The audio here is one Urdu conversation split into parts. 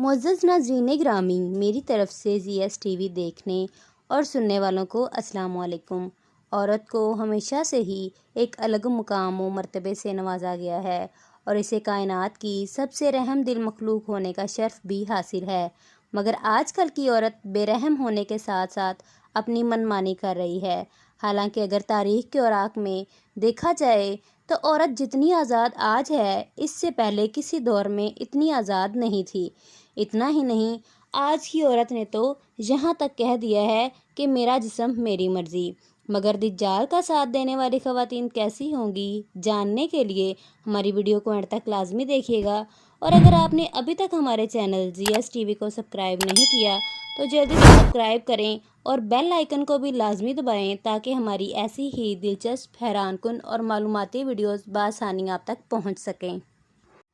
معزز ناظرین گرامی، میری طرف سے GS TV دیکھنے اور سننے والوں کو السلام علیکم۔ عورت کو ہمیشہ سے ہی ایک الگ مقام و مرتبے سے نوازا گیا ہے اور اسے کائنات کی سب سے رحم دل مخلوق ہونے کا شرف بھی حاصل ہے، مگر آج کل کی عورت بے رحم ہونے کے ساتھ ساتھ اپنی منمانی کر رہی ہے۔ حالانکہ اگر تاریخ کے اوراق میں دیکھا جائے تو عورت جتنی آزاد آج ہے، اس سے پہلے کسی دور میں اتنی آزاد نہیں تھی۔ اتنا ہی نہیں، آج کی عورت نے تو یہاں تک کہہ دیا ہے کہ میرا جسم میری مرضی۔ مگر دجال کا ساتھ دینے والی خواتین کیسی ہوں گی، جاننے کے لیے ہماری ویڈیو کو اینڈ تک لازمی دیکھیے گا، اور اگر آپ نے ابھی تک ہمارے چینل GS TV کو سبسکرائب نہیں کیا تو جلدی سے سبسکرائب کریں اور بیل آئیکن کو بھی لازمی دبائیں تاکہ ہماری ایسی ہی دلچسپ، حیران کن اور معلوماتی ویڈیوز بآسانی آپ تک پہنچ سکیں۔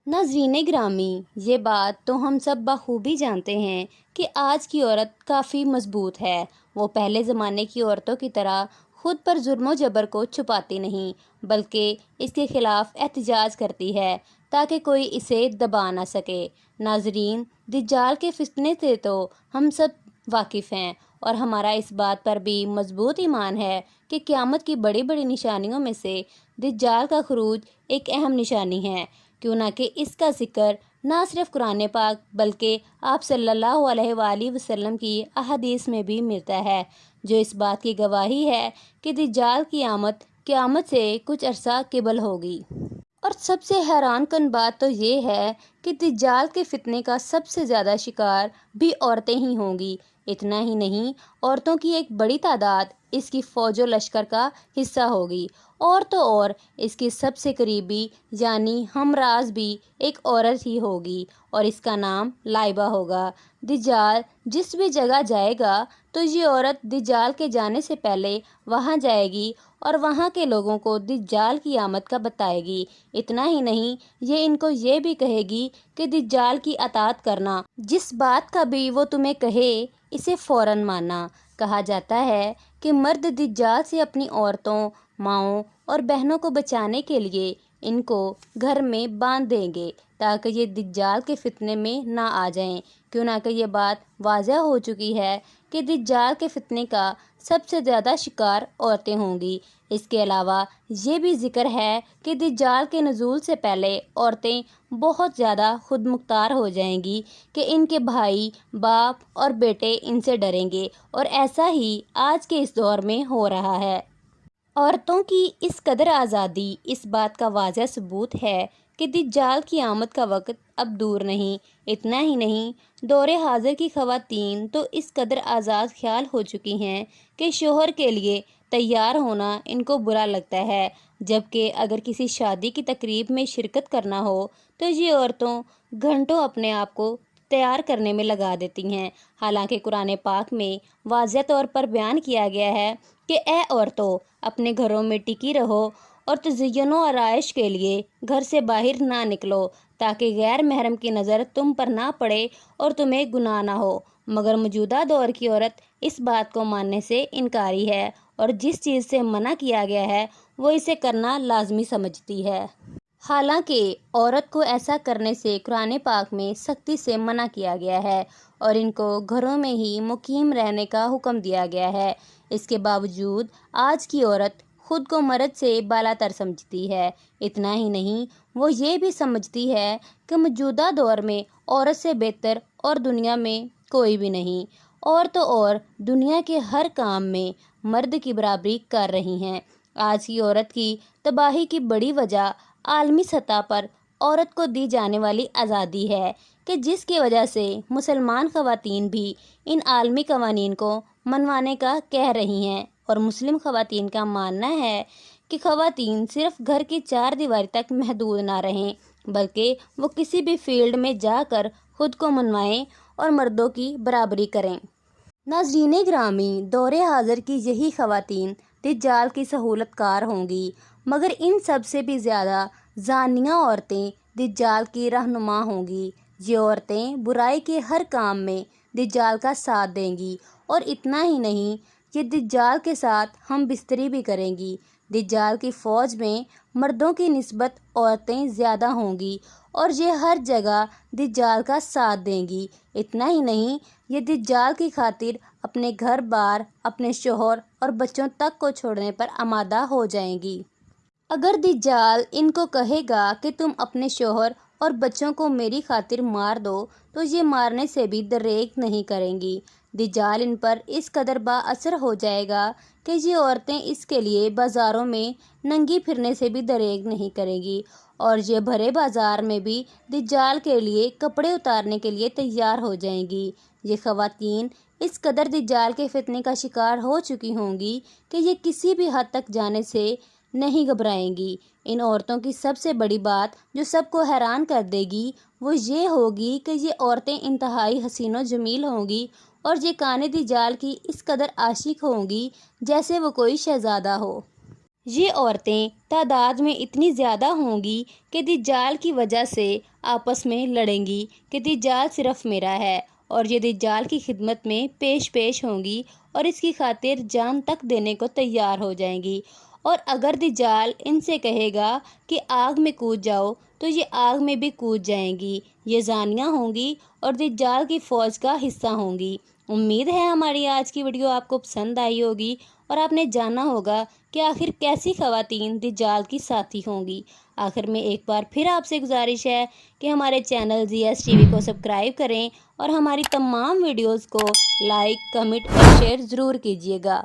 ناظرین گرامی، یہ بات تو ہم سب بخوبی جانتے ہیں کہ آج کی عورت کافی مضبوط ہے۔ وہ پہلے زمانے کی عورتوں کی طرح خود پر ظلم و جبر کو چھپاتی نہیں، بلکہ اس کے خلاف احتجاج کرتی ہے تاکہ کوئی اسے دبا نہ سکے۔ ناظرین، دجال کے فتنے سے تو ہم سب واقف ہیں اور ہمارا اس بات پر بھی مضبوط ایمان ہے کہ قیامت کی بڑی بڑی نشانیوں میں سے دجال کا خروج ایک اہم نشانی ہے، کیوں نہ کہ اس کا ذکر نہ صرف قرآن پاک بلکہ آپ صلی اللہ علیہ وآلہ وسلم کی احادیث میں بھی ملتا ہے، جو اس بات کی گواہی ہے کہ دجال کی آمد قیامت سے کچھ عرصہ قبل ہوگی۔ اور سب سے حیران کن بات تو یہ ہے کہ دجال کے فتنے کا سب سے زیادہ شکار بھی عورتیں ہی ہوں گی۔ اتنا ہی نہیں، عورتوں کی ایک بڑی تعداد اس کی فوج و لشکر کا حصہ ہوگی، اور تو اور اس کی سب سے قریبی یعنی ہمراز بھی ایک عورت ہی ہوگی، اور اس کا نام لائبہ ہوگا۔ دجال جس بھی جگہ جائے گا تو یہ عورت دجال کے جانے سے پہلے وہاں جائے گی اور وہاں کے لوگوں کو دجال کی آمد کا بتائے گی۔ اتنا ہی نہیں، یہ ان کو یہ بھی کہے گی کہ دجال کی اطاعت کرنا، جس بات کا بھی وہ تمہیں کہے اسے فوراً ماننا۔ کہا جاتا ہے کہ مرد دجال سے اپنی عورتوں، ماؤں اور بہنوں کو بچانے کے لیے ان کو گھر میں باندھ دیں گے تاکہ یہ دجال کے فتنے میں نہ آ جائیں، کیوں نہ کہ یہ بات واضح ہو چکی ہے کہ دجال کے فتنے کا سب سے زیادہ شکار عورتیں ہوں گی۔ اس کے علاوہ یہ بھی ذکر ہے کہ دجال کے نزول سے پہلے عورتیں بہت زیادہ خود مختار ہو جائیں گی کہ ان کے بھائی، باپ اور بیٹے ان سے ڈریں گے، اور ایسا ہی آج کے اس دور میں ہو رہا ہے۔ عورتوں کی اس قدر آزادی اس بات کا واضح ثبوت ہے کہ دجال کی آمد کا وقت اب دور نہیں۔ اتنا ہی نہیں، دور حاضر کی خواتین تو اس قدر آزاد خیال ہو چکی ہیں کہ شوہر کے لیے تیار ہونا ان کو برا لگتا ہے، جبکہ اگر کسی شادی کی تقریب میں شرکت کرنا ہو تو یہ عورتوں گھنٹوں اپنے آپ کو تیار کرنے میں لگا دیتی ہیں۔ حالانکہ قرآن پاک میں واضح طور پر بیان کیا گیا ہے کہ اے عورتوں، اپنے گھروں میں ٹکی رہو اور تزئین و آرائش کے لیے گھر سے باہر نہ نکلو تاکہ غیر محرم کی نظر تم پر نہ پڑے اور تمہیں گناہ نہ ہو۔ مگر موجودہ دور کی عورت اس بات کو ماننے سے انکاری ہے اور جس چیز سے منع کیا گیا ہے وہ اسے کرنا لازمی سمجھتی ہے۔ حالانکہ عورت کو ایسا کرنے سے قرآن پاک میں سختی سے منع کیا گیا ہے اور ان کو گھروں میں ہی مقیم رہنے کا حکم دیا گیا ہے۔ اس کے باوجود آج کی عورت خود کو مرد سے بالا تر سمجھتی ہے۔ اتنا ہی نہیں، وہ یہ بھی سمجھتی ہے کہ موجودہ دور میں عورت سے بہتر اور دنیا میں کوئی بھی نہیں، اور تو اور دنیا کے ہر کام میں مرد کی برابری کر رہی ہیں۔ آج کی عورت کی تباہی کی بڑی وجہ عالمی سطح پر عورت کو دی جانے والی آزادی ہے کہ جس کی وجہ سے مسلمان خواتین بھی ان عالمی قوانین کو منوانے کا کہہ رہی ہیں، اور مسلم خواتین کا ماننا ہے کہ خواتین صرف گھر کی چار دیواری تک محدود نہ رہیں بلکہ وہ کسی بھی فیلڈ میں جا کر خود کو منوائیں اور مردوں کی برابری کریں۔ ناظرین گرامی، دور حاضر کی یہی خواتین دجال کی سہولت کار ہوں گی، مگر ان سب سے بھی زیادہ زانیہ عورتیں دجال کی رہنما ہوں گی۔ یہ عورتیں برائی کے ہر کام میں دجال کا ساتھ دیں گی، اور اتنا ہی نہیں، یہ دجال کے ساتھ ہم بستری بھی کریں گی دجال کی فوج میں مردوں کی نسبت عورتیں زیادہ ہوں گی اور یہ ہر جگہ دجال کا ساتھ دیں گی۔ اتنا ہی نہیں، یہ دجال کی خاطر اپنے گھر بار، اپنے شوہر اور بچوں تک کو چھوڑنے پر آمادہ ہو جائیں گی۔ اگر دجال ان کو کہے گا کہ تم اپنے شوہر اور بچوں کو میری خاطر مار دو تو یہ مارنے سے بھی دریغ نہیں کریں گی۔ دجال ان پر اس قدر با اثر ہو جائے گا کہ یہ عورتیں اس کے لیے بازاروں میں ننگی پھرنے سے بھی دریغ نہیں کریں گی اور یہ بھرے بازار میں بھی دجال کے لیے کپڑے اتارنے کے لیے تیار ہو جائیں گی۔ یہ خواتین اس قدر دجال کے فتنے کا شکار ہو چکی ہوں گی کہ یہ کسی بھی حد تک جانے سے نہیں گھبرائیں گی۔ ان عورتوں کی سب سے بڑی بات جو سب کو حیران کر دے گی وہ یہ ہوگی کہ یہ عورتیں انتہائی حسین و جمیل ہوں گی اور یہ کانے دجال کی اس قدر عاشق ہوں گی جیسے وہ کوئی شہزادہ ہو۔ یہ عورتیں تعداد میں اتنی زیادہ ہوں گی کہ دجال کی وجہ سے آپس میں لڑیں گی کہ دجال صرف میرا ہے، اور یہ دجال کی خدمت میں پیش ہوں گی اور اس کی خاطر جان تک دینے کو تیار ہو جائیں گی۔ اور اگر دجال ان سے کہے گا کہ آگ میں کود جاؤ تو یہ آگ میں بھی کود جائیں گی۔ یہ زانیہ ہوں گی اور دجال کی فوج کا حصہ ہوں گی۔ امید ہے ہماری آج کی ویڈیو آپ کو پسند آئی ہوگی اور آپ نے جانا ہوگا کہ آخر کیسی خواتین دجال کی ساتھی ہوں گی۔ آخر میں ایک بار پھر آپ سے گزارش ہے کہ ہمارے چینل ZS TV کو سبسکرائب کریں اور ہماری تمام ویڈیوز کو لائک، کمنٹ اور شیئر ضرور کیجیے گا۔